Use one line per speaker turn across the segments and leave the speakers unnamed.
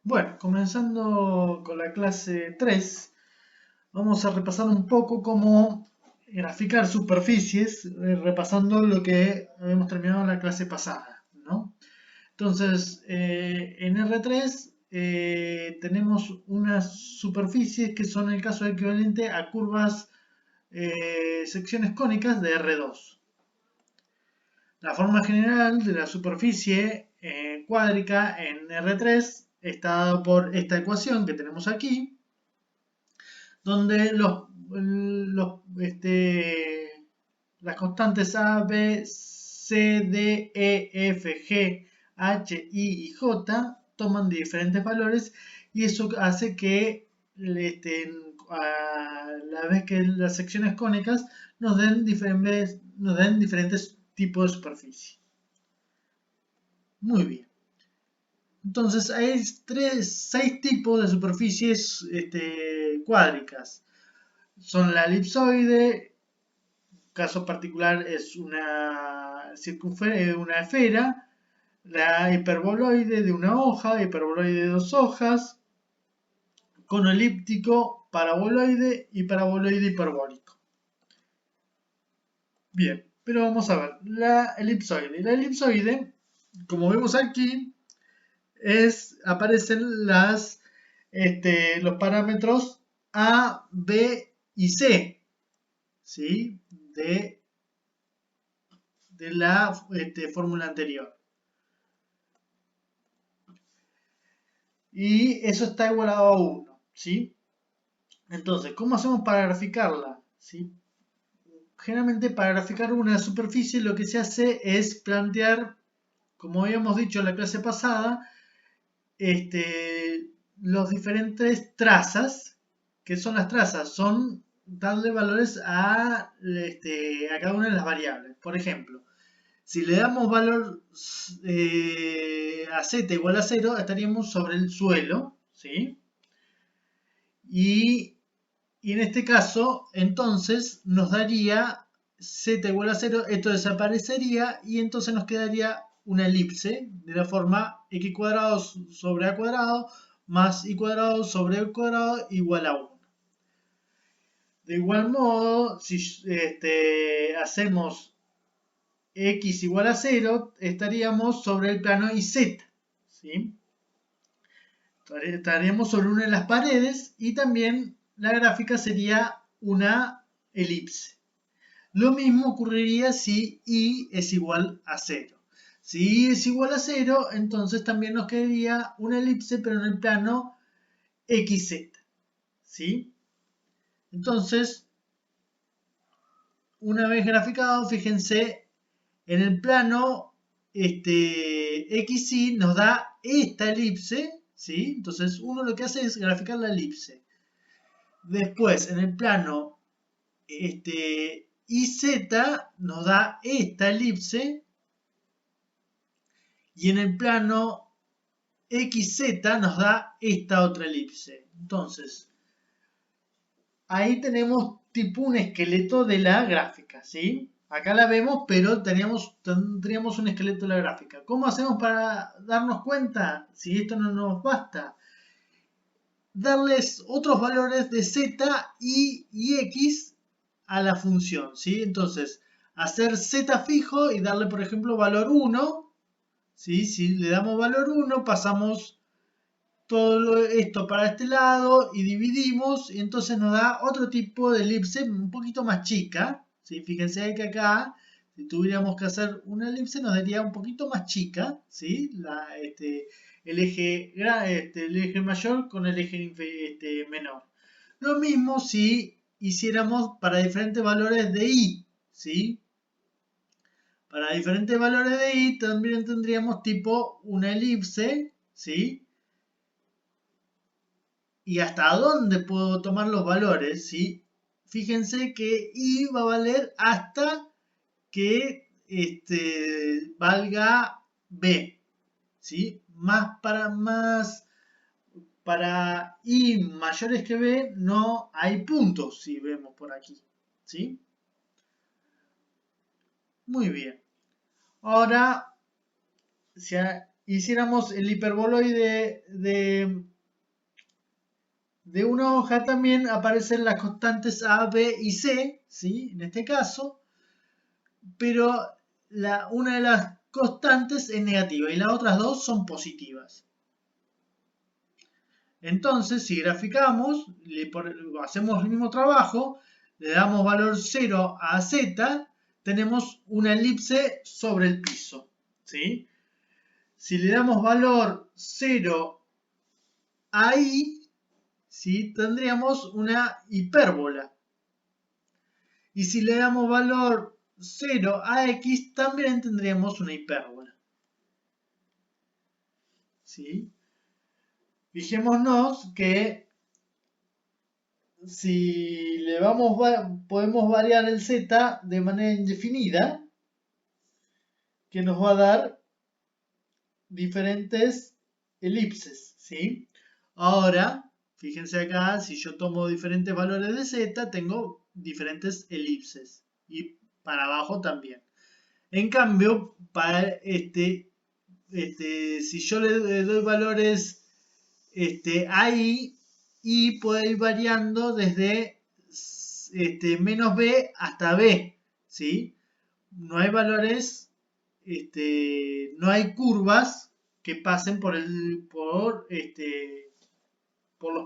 Bueno, comenzando con la clase 3, vamos a repasar un poco cómo graficar superficies, repasando lo que habíamos terminado en la clase pasada, ¿no? Entonces, en R3 tenemos unas superficies que son el caso equivalente a curvas, secciones cónicas de R2. La forma general de la superficie cuádrica en R3 está dado por esta ecuación que tenemos aquí, donde las constantes A, B, C, D, E, F, G, H, I y J toman diferentes valores y eso hace que a la vez que las secciones cónicas nos den diferentes tipos de superficie. Muy bien. Entonces hay seis tipos de superficies cuádricas. Son la elipsoide, caso particular es una esfera, la hiperboloide de una hoja, hiperboloide de dos hojas, cono elíptico, paraboloide y paraboloide hiperbólico. Bien, pero vamos a ver, la elipsoide. La elipsoide, como vemos aquí, aparecen los parámetros A, B y C, ¿sí? de la fórmula anterior. Y eso está igualado a 1, ¿sí? Entonces, ¿cómo hacemos para graficarla? ¿Sí? Generalmente para graficar una superficie lo que se hace es plantear, como habíamos dicho en la clase pasada, los diferentes trazas. ¿Qué son las trazas? Son darle valores a cada una de las variables. Por ejemplo, si le damos valor a z igual a 0, estaríamos sobre el suelo, ¿sí? Y en este caso, entonces, nos daría z igual a 0, esto desaparecería y entonces nos quedaría una elipse de la forma x cuadrado sobre a cuadrado más y cuadrado sobre el cuadrado igual a 1. De igual modo, si hacemos x igual a 0, estaríamos sobre el plano iz, ¿sí? Estaríamos sobre una de las paredes y también la gráfica sería una elipse. Lo mismo ocurriría si y es igual a 0. Si y es igual a 0, entonces también nos quedaría una elipse, pero en el plano xz, ¿sí? Entonces, una vez graficado, fíjense, en el plano xy nos da esta elipse, ¿sí? Entonces, uno lo que hace es graficar la elipse. Después, en el plano iz nos da esta elipse y en el plano xz nos da esta otra elipse. Entonces, ahí tenemos tipo un esqueleto de la gráfica, ¿sí? Acá la vemos, pero tendríamos un esqueleto de la gráfica. ¿Cómo hacemos para darnos cuenta si esto no nos basta? Darles otros valores de z, y x a la función, ¿sí? Entonces, hacer z fijo y darle, por ejemplo, valor 1, ¿sí? Si le damos valor 1, pasamos todo esto para este lado y dividimos, y entonces nos da otro tipo de elipse un poquito más chica, ¿sí? Fíjense que acá, si tuviéramos que hacer una elipse, nos daría un poquito más chica, ¿sí? El eje mayor con el eje menor. Lo mismo si hiciéramos para diferentes valores de i, ¿sí? Para diferentes valores de i también tendríamos tipo una elipse, ¿sí? ¿Y hasta dónde puedo tomar los valores? ¿Sí? Fíjense que i va a valer hasta que valga b, ¿sí? Para i mayores que b no hay puntos, si vemos por aquí, ¿sí? Muy bien. Ahora, hiciéramos el hiperboloide de una hoja, también aparecen las constantes A, B y C, ¿sí? En este caso, pero una de las constantes es negativa y las otras dos son positivas. Entonces, si graficamos, hacemos el mismo trabajo, le damos valor 0 a Z, tenemos una elipse sobre el piso, ¿sí? Si le damos valor 0 a I, ¿sí? Tendríamos una hipérbola. Y si le damos valor 0 a X, también tendríamos una hipérbola, ¿sí? Fijémonos que si podemos variar el Z de manera indefinida, que nos va a dar diferentes elipses, ¿sí? Ahora, fíjense acá, si yo tomo diferentes valores de Z, tengo diferentes elipses. Y para abajo también. En cambio, para si yo le doy valores I puede ir variando desde menos B hasta B, ¿sí? No hay valores, no hay curvas que pasen por los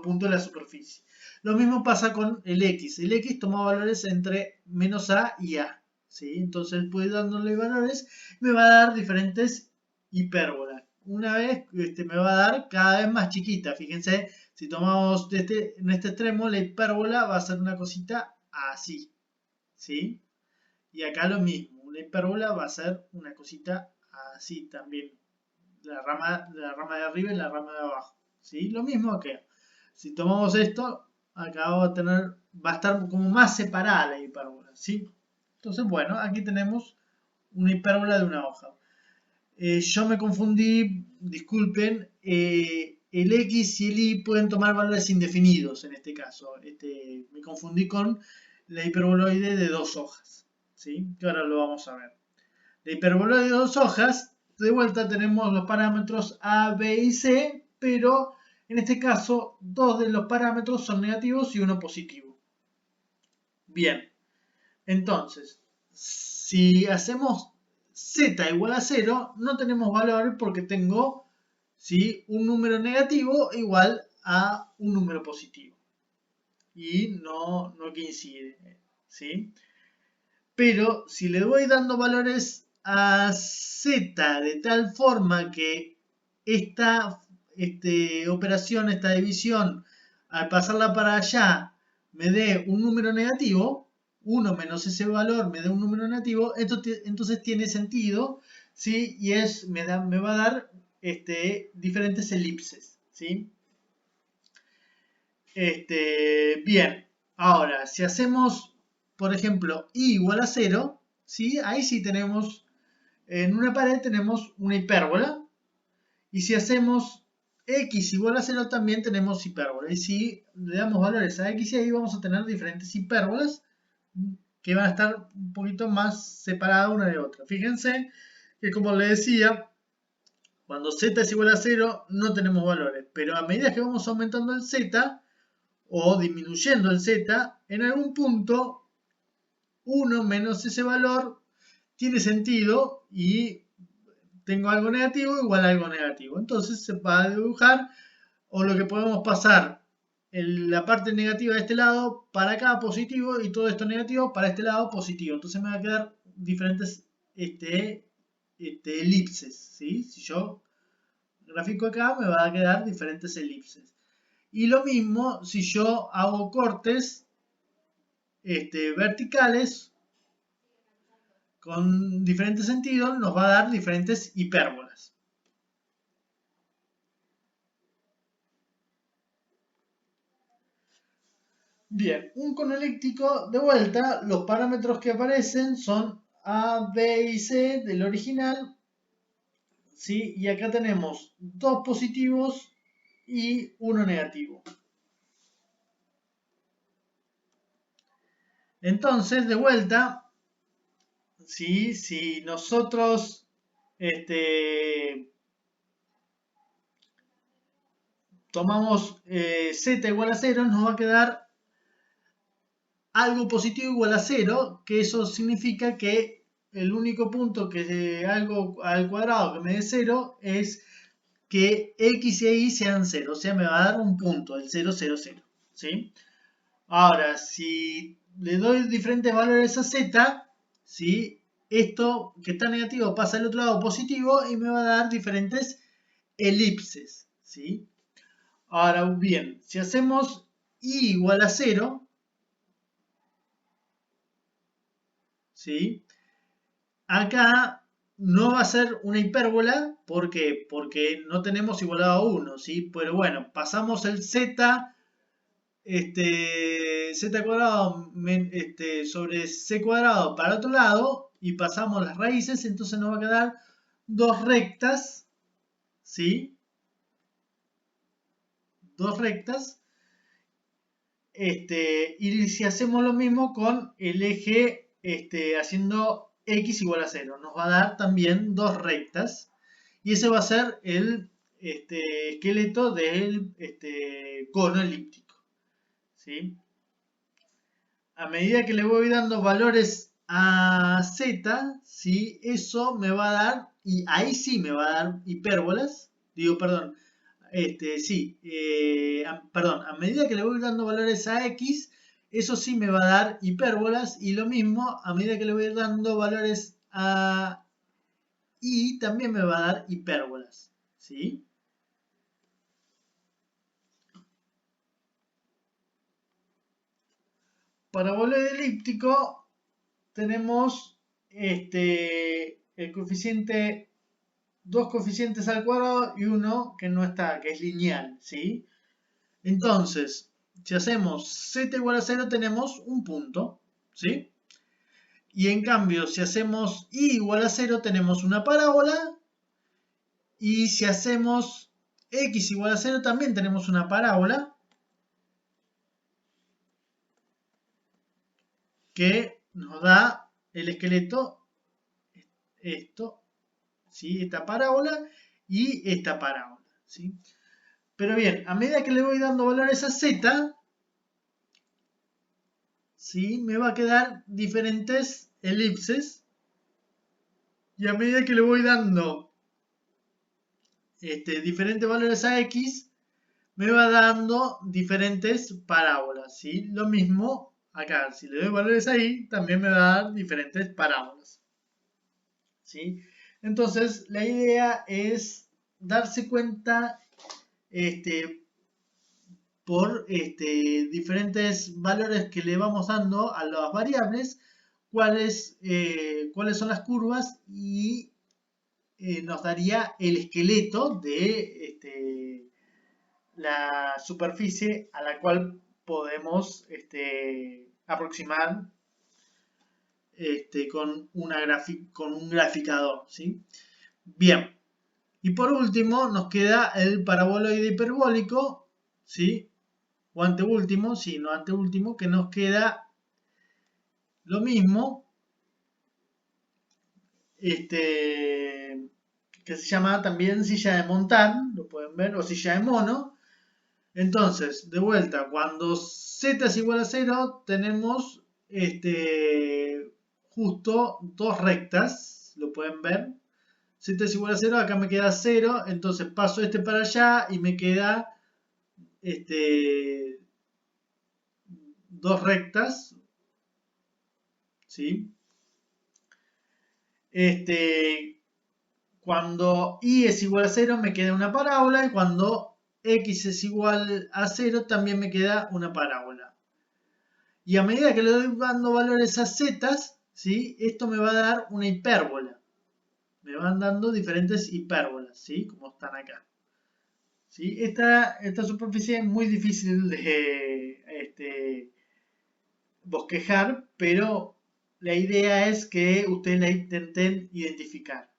puntos de la superficie. Lo mismo pasa con el X. El X toma valores entre menos A y A, ¿sí? Entonces, pues dándole valores, me va a dar diferentes hipérbolas. Una vez me va a dar cada vez más chiquita. Fíjense, si tomamos en este extremo, la hipérbola va a ser una cosita así, ¿sí? Y acá lo mismo, una hipérbola va a ser una cosita así también. La rama de arriba y la rama de abajo, ¿sí? Lo mismo acá. Si tomamos esto, acá va a estar como más separada la hipérbola, ¿sí? Entonces, bueno, aquí tenemos una hipérbola de una hoja. Yo me confundí, disculpen, el X y el Y pueden tomar valores indefinidos en este caso. Me confundí con la hiperboloide de dos hojas, ¿sí? Que ahora lo vamos a ver. La hiperboloide de dos hojas, de vuelta tenemos los parámetros A, B y C, pero en este caso dos de los parámetros son negativos y uno positivo. Bien, entonces, si hacemos Z igual a 0, no tenemos valor porque tengo, ¿sí?, un número negativo igual a un número positivo. Y no coincide, ¿sí? Pero si le voy dando valores a Z de tal forma que esta operación, esta división, al pasarla para allá, me dé un número negativo, 1 menos ese valor me dé un número negativo, entonces tiene sentido, ¿sí? Y me va a dar diferentes elipses, ¿sí? Bien, ahora, si hacemos, por ejemplo, I igual a 0, ¿sí? Ahí sí tenemos, en una pared tenemos una hipérbola, y si hacemos X igual a 0 también tenemos hipérbola, y si le damos valores a X y a Y vamos a tener diferentes hipérbolas que van a estar un poquito más separadas una de otra. Fíjense que, como les decía, cuando Z es igual a 0 no tenemos valores, pero a medida que vamos aumentando el Z, o disminuyendo el Z, en algún punto 1 menos ese valor tiene sentido y tengo algo negativo igual a algo negativo. Entonces se va a dibujar, o lo que podemos pasar la parte negativa de este lado para acá positivo y todo esto negativo para este lado positivo. Entonces me va a quedar diferentes elipses, ¿sí? Si yo grafico acá me va a quedar diferentes elipses. Y lo mismo si yo hago cortes verticales con diferentes sentidos, nos va a dar diferentes hipérbolas. Bien, un cono elíptico, de vuelta, los parámetros que aparecen son A, B y C del original, ¿sí? Y acá tenemos dos positivos y uno negativo. Entonces, de vuelta, ¿sí? Si nosotros tomamos z igual a 0, nos va a quedar algo positivo igual a 0, que eso significa que el único punto que algo al cuadrado que me dé 0 es que x y y sean 0, o sea, me va a dar un punto, el 0, 0, 0, ¿sí? Ahora, si le doy diferentes valores a z, ¿sí? Esto que está negativo pasa al otro lado positivo y me va a dar diferentes elipses, ¿sí? Ahora bien, si hacemos y igual a 0, ¿sí? Acá no va a ser una hipérbola, ¿por qué? Porque no tenemos igualado a 1, ¿sí? Pero bueno, pasamos el z, z cuadrado sobre c cuadrado para otro lado y pasamos las raíces, entonces nos va a quedar dos rectas, ¿sí? Dos rectas. Y si hacemos lo mismo con el eje haciendo x igual a 0, nos va a dar también dos rectas. Y ese va a ser el esqueleto del cono elíptico, ¿sí? A medida que le voy dando valores a z, ¿sí? Eso me va a dar, y ahí sí me va a dar hipérbolas, digo, perdón, sí, perdón, a medida que le voy dando valores a x, eso sí me va a dar hipérbolas, y lo mismo, a medida que le voy dando valores a y también me va a dar hipérbolas, ¿sí? Paraboloide elíptico tenemos el coeficiente, dos coeficientes al cuadrado y uno que no está, que es lineal, ¿sí? Entonces, si hacemos z igual a 0 tenemos un punto, ¿sí? Y en cambio, si hacemos y igual a 0 tenemos una parábola. Y si hacemos x igual a 0 también tenemos una parábola que nos da el esqueleto, esto, ¿sí? Esta parábola y esta parábola, ¿sí? Pero bien, a medida que le voy dando valores a z, ¿sí? Me va a quedar diferentes elipses. Y a medida que le voy dando diferentes valores a x, me va dando diferentes parábolas, ¿sí? Lo mismo acá, si le doy valores ahí, también me va a dar diferentes parábolas, ¿sí? Entonces, la idea es darse cuenta por diferentes valores que le vamos dando a las variables, cuáles son las curvas y nos daría el esqueleto de la superficie a la cual podemos aproximar con un graficador, ¿sí? Bien, y por último nos queda el paraboloide hiperbólico, ¿sí? O anteúltimo, sí, no anteúltimo, que nos queda lo mismo, que se llama también silla de montar, lo pueden ver, o silla de mono. Entonces, de vuelta, cuando z es igual a 0, tenemos justo dos rectas, lo pueden ver. Z es igual a 0, acá me queda 0, entonces paso para allá y me queda dos rectas, ¿sí? Cuando y es igual a 0 me queda una parábola y cuando x es igual a 0 también me queda una parábola. Y a medida que le doy dando valores a z, ¿sí? Esto me va a dar una hipérbola. Me van dando diferentes hipérbolas, ¿sí? Como están acá. ¿Sí? Esta superficie es muy difícil de bosquejar, pero la idea es que ustedes la intenten identificar.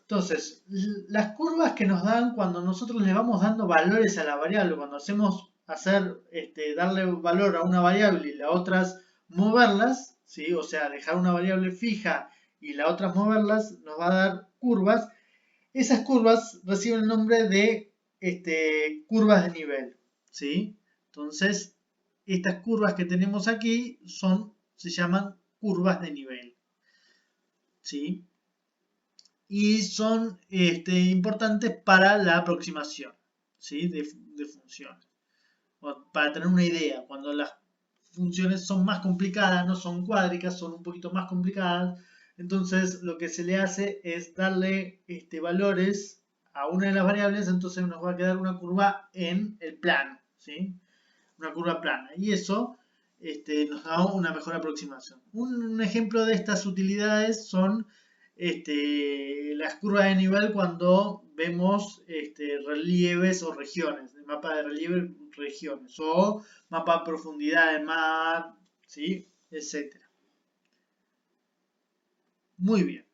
Entonces, las curvas que nos dan cuando nosotros le vamos dando valores a la variable, cuando hacemos darle valor a una variable y las otras moverlas, ¿sí? O sea, dejar una variable fija y las otras moverlas, nos va a dar curvas. Esas curvas reciben el nombre de curvas de nivel, ¿sí? Entonces, estas curvas que tenemos aquí se llaman curvas de nivel, ¿sí? Y son importantes para la aproximación, ¿sí? de funciones. Para tener una idea, cuando las funciones son más complicadas, no son cuádricas, son un poquito más complicadas, entonces lo que se le hace es darle valores a una de las variables, entonces nos va a quedar una curva en el plano, ¿sí? Una curva plana, y eso nos da una mejor aproximación. Un ejemplo de estas utilidades son las curvas de nivel cuando vemos relieves o regiones, el mapa de relieve, regiones, o mapa de profundidad del mar, ¿sí? Etcétera. Muy bien.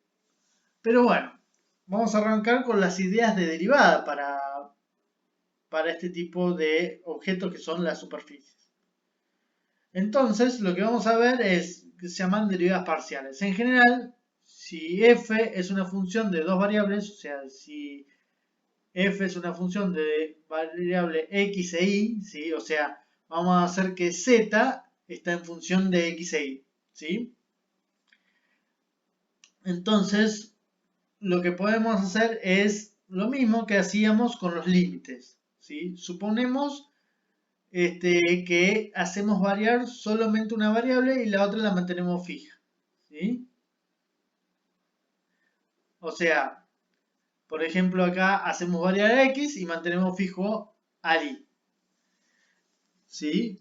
Pero bueno, vamos a arrancar con las ideas de derivada para este tipo de objetos que son las superficies. Entonces, lo que vamos a ver es que se llaman derivadas parciales. En general, si f es una función de dos variables, o sea, si f es una función de variable x e y, ¿sí? O sea, vamos a hacer que z está en función de x e y, ¿sí? Entonces, lo que podemos hacer es lo mismo que hacíamos con los límites, ¿sí? Suponemos que hacemos variar solamente una variable y la otra la mantenemos fija, ¿sí? O sea, por ejemplo, acá hacemos variar x y mantenemos fijo al y, ¿sí?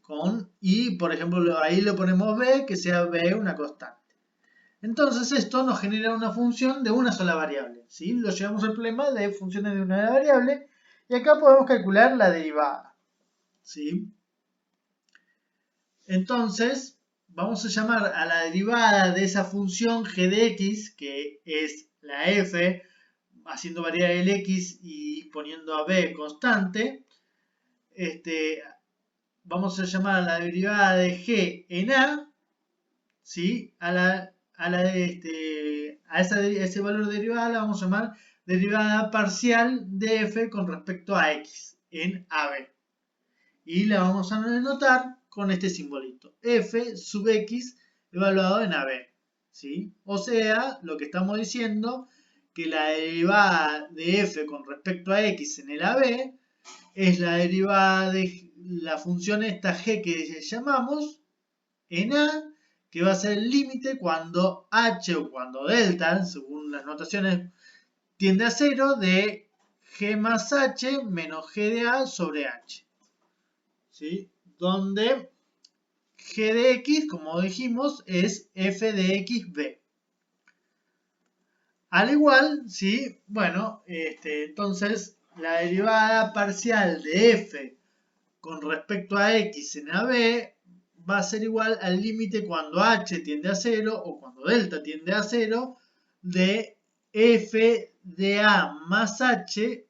Y, por ejemplo, ahí le ponemos b, que sea b una constante. Entonces esto nos genera una función de una sola variable, ¿sí? Lo llevamos al problema de funciones de una variable y acá podemos calcular la derivada, ¿sí? Entonces, vamos a llamar a la derivada de esa función g de x, que es la f, haciendo variar el x y poniendo a b constante. Vamos a llamar a la derivada de g en a, ¿sí? Ese valor de derivada la vamos a llamar derivada parcial de f con respecto a x en ab. Y la vamos a denotar con este simbolito, f sub x evaluado en ab, ¿sí? O sea, lo que estamos diciendo, que la derivada de f con respecto a x en el ab es la derivada de la función esta g que llamamos en a, que va a ser el límite cuando h o cuando delta, según las notaciones, tiende a 0, de g más h menos g de a sobre h, ¿sí? Donde g de x, como dijimos, es f de xb. Al igual, ¿sí? Bueno, entonces la derivada parcial de f con respecto a x en ab va a ser igual al límite cuando h tiende a 0 o cuando delta tiende a 0 de f de a más h,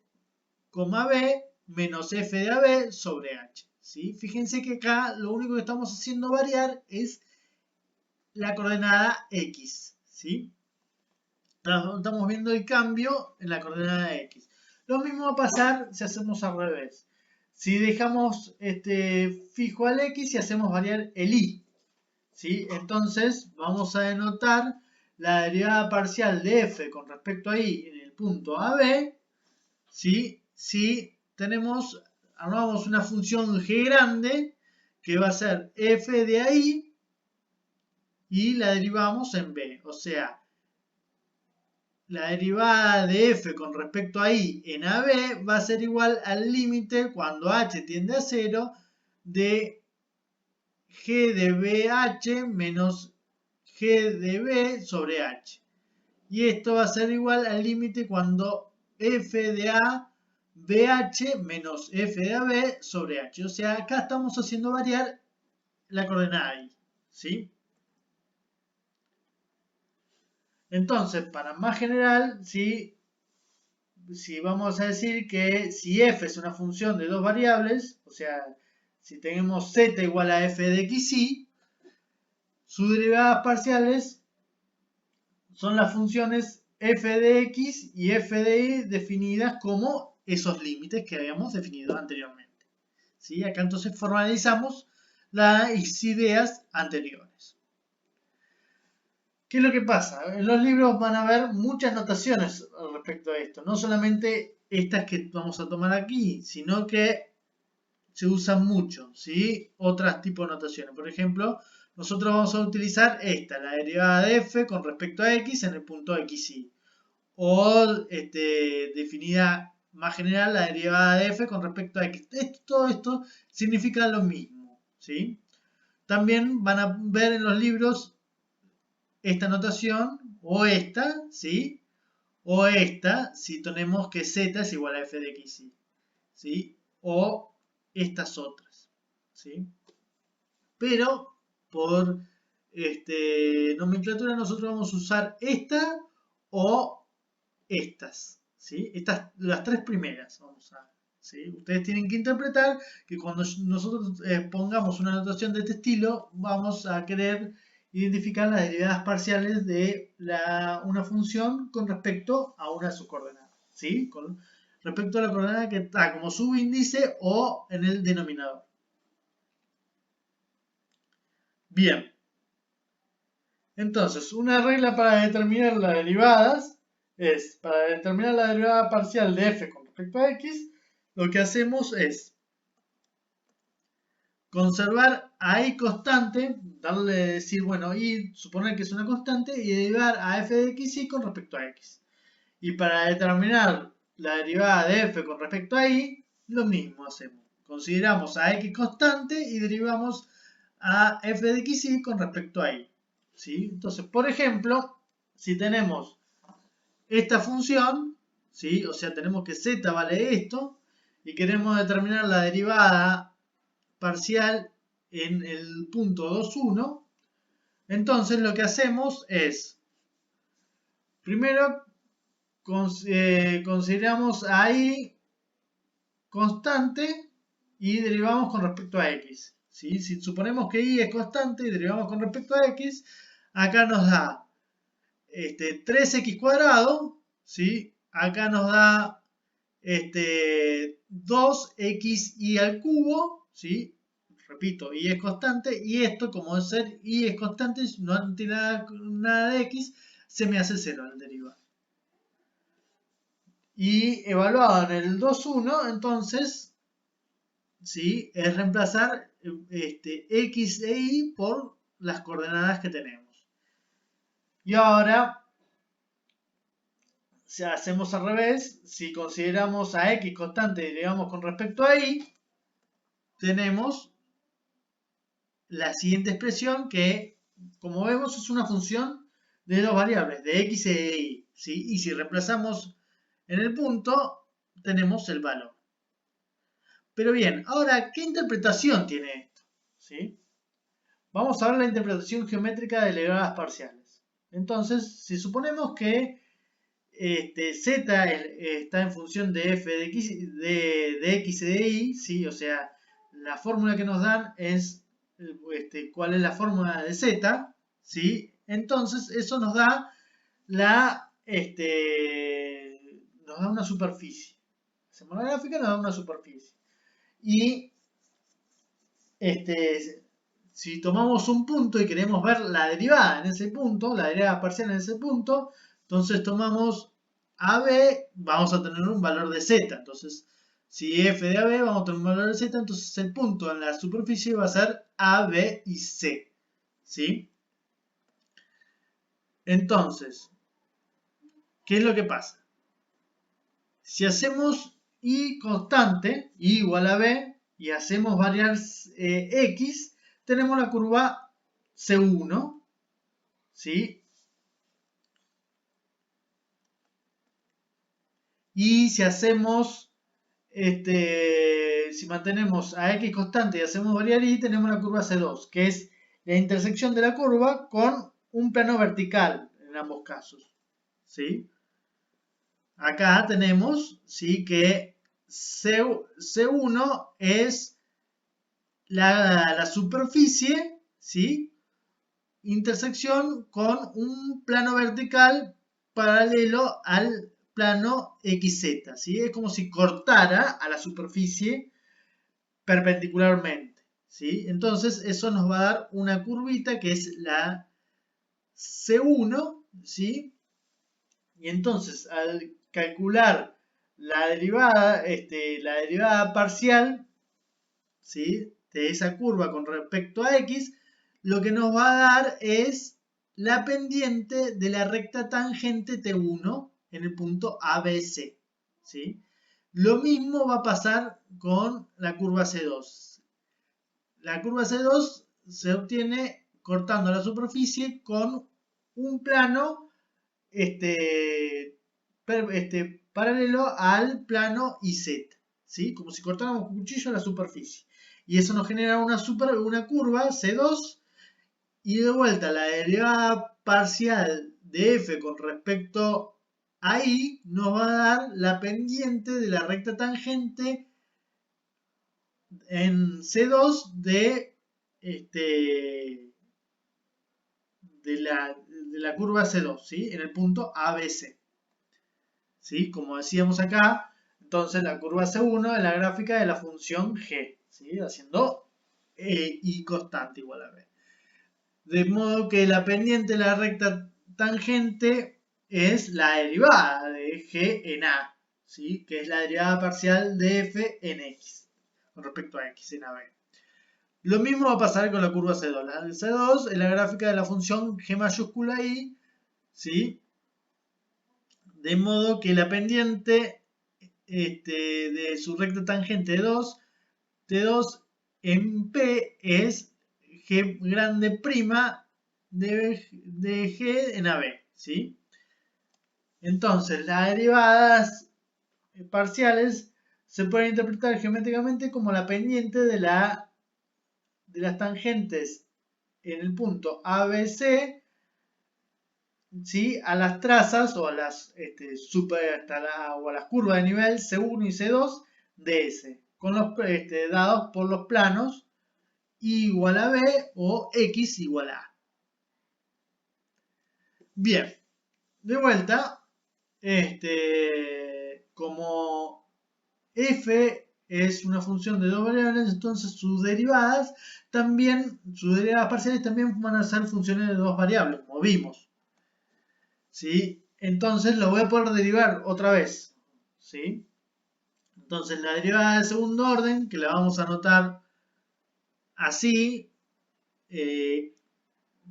b menos f de ab sobre h, ¿sí? Fíjense que acá lo único que estamos haciendo variar es la coordenada x, ¿sí? Estamos viendo el cambio en la coordenada x. Lo mismo va a pasar si hacemos al revés. Si dejamos fijo al x y hacemos variar el y, ¿sí? Entonces vamos a denotar la derivada parcial de f con respecto a y en el punto AB, ¿sí? Si armamos una función g grande que va a ser f de ahí y la derivamos en b. O sea, la derivada de f con respecto a y en AB va a ser igual al límite cuando h tiende a 0 de g de bh menos g de b sobre h. Y esto va a ser igual al límite cuando f de a bh menos f de ab sobre h. O sea, acá estamos haciendo variar la coordenada y, ¿sí? Entonces, para más general, si vamos a decir que si f es una función de dos variables, o sea, si tenemos z igual a f de x y, sus derivadas parciales son las funciones f de x y f de y definidas como esos límites que habíamos definido anteriormente. ¿Sí? Acá entonces formalizamos las ideas anteriores. ¿Qué es lo que pasa? En los libros van a haber muchas notaciones respecto a esto, no solamente estas que vamos a tomar aquí, sino que se usan mucho, ¿sí? Otros tipos de notaciones. Por ejemplo, nosotros vamos a utilizar esta, la derivada de f con respecto a x en el punto xy. O definida más general, la derivada de f con respecto a x. Todo esto significa lo mismo, ¿sí? También van a ver en los libros esta notación, o esta, ¿sí? O esta, si tenemos que z es igual a f de xy, ¿sí? O estas otras, ¿sí? Pero por nomenclatura nosotros vamos a usar esta o estas, ¿sí? Las tres primeras vamos a, ¿sí? Ustedes tienen que interpretar que cuando nosotros pongamos una notación de este estilo, vamos a querer identificar las derivadas parciales de una función con respecto a una de sus coordenadas, ¿sí? Con respecto a la coordenada que está como subíndice o en el denominador. Bien. Entonces, una regla para determinar las derivadas es, para determinar la derivada parcial de f con respecto a x, lo que hacemos es conservar a y constante, darle decir, bueno, y suponer que es una constante y derivar a f de xy con respecto a x. Y para determinar la derivada de f con respecto a y, lo mismo hacemos. Consideramos a x constante y derivamos a f de xy con respecto a y. ¿Sí? Entonces, por ejemplo, si tenemos esta función, ¿sí? O sea, tenemos que z vale esto, y queremos determinar la derivada parcial en el punto 2,1, entonces lo que hacemos es, primero consideramos a y constante y derivamos con respecto a x. ¿Sí? Si suponemos que y es constante y derivamos con respecto a x, acá nos da 3x cuadrado, ¿sí? Acá nos da 2xy al cubo, ¿sí? Repito, y es constante, y esto, como es ser y es constante, no tiene nada de x, se me hace 0 al derivar. Y evaluado en el 2,1, entonces, ¿sí? Es reemplazar x e y por las coordenadas que tenemos. Y ahora, si hacemos al revés, si consideramos a x constante y derivamos con respecto a y, tenemos la siguiente expresión que, como vemos, es una función de dos variables, de x e de y, ¿sí? Y si reemplazamos en el punto, tenemos el valor. Pero bien, ahora, ¿qué interpretación tiene esto? ¿Sí? Vamos a ver la interpretación geométrica de derivadas parciales. Entonces, si suponemos que z está en función de f de x, de x y de y, ¿sí? O sea, la fórmula que nos dan es cuál es la fórmula de z, ¿sí? Entonces, eso nos da nos da una superficie. Hacemos la gráfica, nos da una superficie. Y si tomamos un punto y queremos ver la derivada en ese punto, la derivada parcial en ese punto, entonces tomamos AB, vamos a tener un valor de z. Entonces, si f de AB vamos a tener un valor de z, entonces el punto en la superficie va a ser A, B y C. ¿Sí? Entonces, ¿qué es lo que pasa? Si hacemos y constante, y igual a b, y hacemos variar x, tenemos la curva C1, ¿sí? Y si hacemos, si mantenemos a x constante y hacemos variar y, tenemos la curva C2, que es la intersección de la curva con un plano vertical en ambos casos, ¿sí? Acá tenemos, ¿sí? Que C1 es la superficie, ¿sí? Intersección con un plano vertical paralelo al plano XZ, ¿sí? Es como si cortara a la superficie perpendicularmente, ¿sí? Entonces eso nos va a dar una curvita que es la C1, ¿sí? Y entonces al calcular la derivada parcial, ¿sí?, de esa curva con respecto a X, lo que nos va a dar es la pendiente de la recta tangente T1 en el punto ABC, ¿sí? Lo mismo va a pasar con la curva C2. La curva C2 se obtiene cortando la superficie con un plano paralelo al plano IZ, ¿sí? Como si cortáramos con cuchillo la superficie. Y eso nos genera una curva C2, y de vuelta la derivada parcial de f con respecto a y nos va a dar la pendiente de la recta tangente en C2 de la curva C2, ¿sí? En el punto ABC, ¿sí? Como decíamos acá, entonces la curva C1 es la gráfica de la función g, ¿sí? Haciendo y constante igual a b. De modo que la pendiente de la recta tangente es la derivada de g en a, ¿sí? Que es la derivada parcial de f en x, con respecto a x en a b. Lo mismo va a pasar con la curva C2. La C2 es la gráfica de la función g mayúscula i, ¿sí? De modo que la pendiente de su recta tangente 2, T2 en P es G grande prima de G en AB, ¿sí? Entonces, las derivadas parciales se pueden interpretar geométricamente como la pendiente de las tangentes en el punto ABC, ¿sí?, a las trazas o a las o a las curvas de nivel C1 y C2 de S, con los dados por los planos y igual a B o X igual a A. Bien, de vuelta, como f es una función de dos variables, entonces sus derivadas parciales también van a ser funciones de dos variables, como vimos, ¿sí? Entonces lo voy a poder derivar otra vez, ¿sí? Entonces la derivada de segundo orden, que la vamos a anotar así,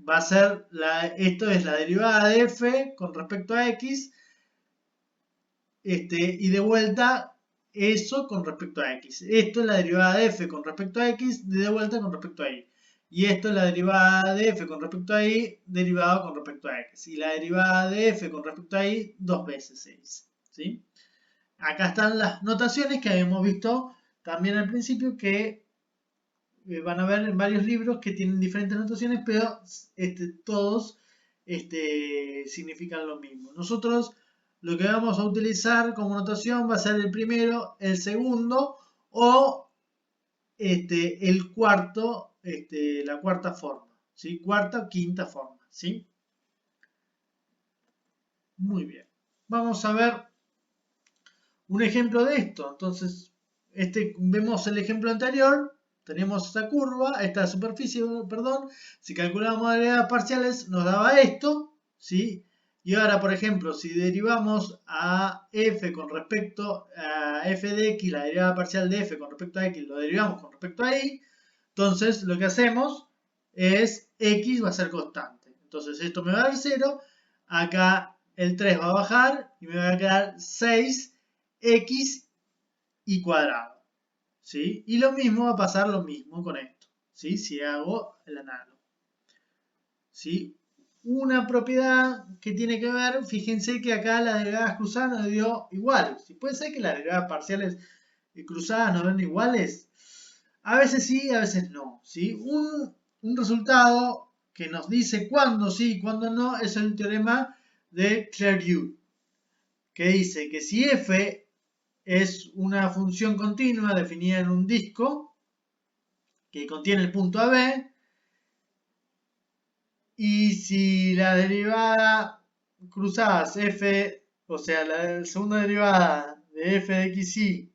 va a ser, esto es la derivada de f con respecto a x, y de vuelta eso con respecto a x. Esto es la derivada de f con respecto a x, de vuelta con respecto a y. Y esto es la derivada de f con respecto a y, derivado con respecto a x. Y la derivada de f con respecto a y, dos veces x, ¿sí? Acá están las notaciones que habíamos visto también al principio, que van a ver en varios libros que tienen diferentes notaciones, pero todos significan lo mismo. Nosotros lo que vamos a utilizar como notación va a ser el primero, el segundo o el cuarto, la cuarta forma, ¿sí? Cuarta o quinta forma, ¿sí? Muy bien. Vamos a ver un ejemplo de esto. Entonces, vemos el ejemplo anterior. Tenemos esta curva, esta superficie, perdón. Si calculamos derivadas parciales, nos daba esto, ¿sí? Y ahora, por ejemplo, si derivamos a f con respecto a f de x, la derivada parcial de f con respecto a x, lo derivamos con respecto a y, entonces lo que hacemos es x va a ser constante. Entonces esto me va a dar 0, acá el 3 va a bajar y me va a quedar 6x y cuadrado, ¿sí? Y lo mismo va a pasar lo mismo con esto, ¿sí? Si hago el análogo, ¿sí? Una propiedad que tiene que ver, fíjense que acá las derivadas cruzadas nos dio igual. ¿Sí? Puede ser que las derivadas parciales cruzadas nos den iguales. A veces sí, a veces no, ¿sí? Un resultado que nos dice cuándo sí y cuándo no es el teorema de Clairaut, que dice que si f es una función continua definida en un disco que contiene el punto AB, y si la derivada cruzadas f o sea, la segunda derivada de f de xy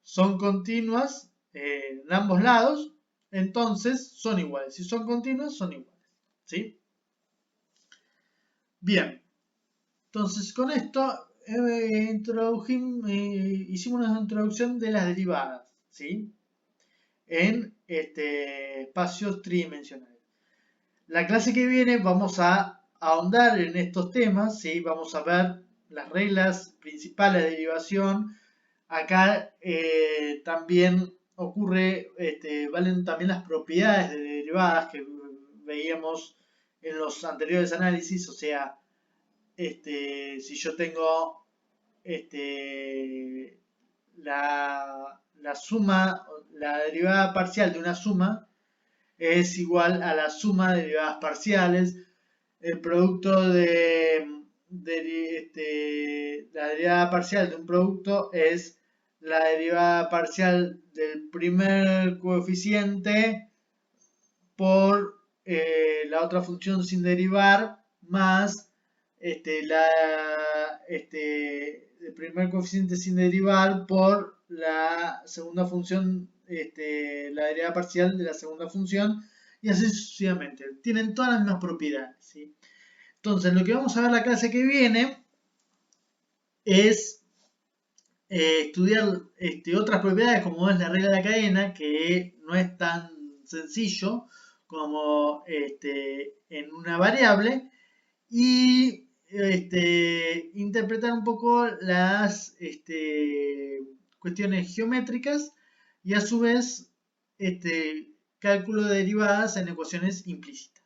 son continuas en ambos lados, entonces son iguales. Si son continuas, son iguales. ¿Sí? Bien, entonces con esto hicimos una introducción de las derivadas, ¿sí? En espacios tridimensionales. La clase que viene vamos a ahondar en estos temas, ¿sí? Vamos a ver las reglas principales de derivación. Acá también ocurre, valen también las propiedades de derivadas que veíamos en los anteriores análisis, o sea, si yo tengo la suma, la derivada parcial de una suma es igual a la suma de derivadas parciales. El producto la derivada parcial de un producto es la derivada parcial del primer coeficiente por la otra función sin derivar más el primer coeficiente sin derivar por la segunda función, la derivada parcial de la segunda función, y así sucesivamente. Tienen todas las mismas propiedades, ¿sí? Entonces, lo que vamos a ver la clase que viene es estudiar otras propiedades, como es la regla de la cadena, que no es tan sencillo como en una variable, y interpretar un poco las cuestiones geométricas y a su vez cálculo de derivadas en ecuaciones implícitas.